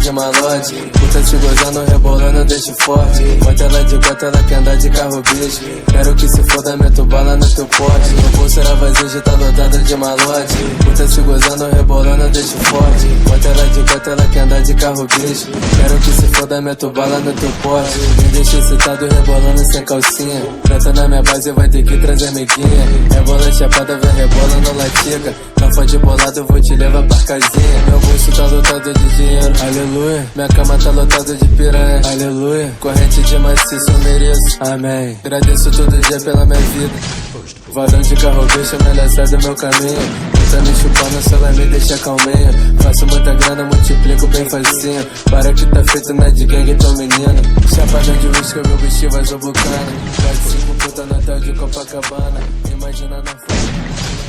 de malote. Puta se gozando, rebolando, deixo forte. Bota ela de gota, ela quer andar de carro bicho. Quero que se foda, meto bala no teu pote. Meu bolso era vazio, já tá lotado de malote. Puta se gozando, rebolando, deixo forte. Bota ela de gota, ela quer andar de carro bicho. Quero que se foda, meto bala no teu pote. Me deixa excitado, rebolando sem calcinha. Preta na minha base, vai ter que trazer meiguinha. Rebola chapada, vem rebolando latica. Não fode bolado, eu vou te levar pra casinha. Meu bolso tá lotado de dinheiro, aleluia. Minha cama tá lotada de piranha, aleluia. Corrente de maciço, eu mereço, amém. Agradeço todo dia pela minha vida. Varão de carro, bicho, melhor sai do meu caminho. Tá me chupando, só vai me deixar calminho. Faço muita grana, multiplico bem facinho. Para que tá feito na de gangue, tô menino. Chapadão de whisky, meu bicho vai vulcano. 4-5 puta no hotel de Copacabana. Imagina na foto.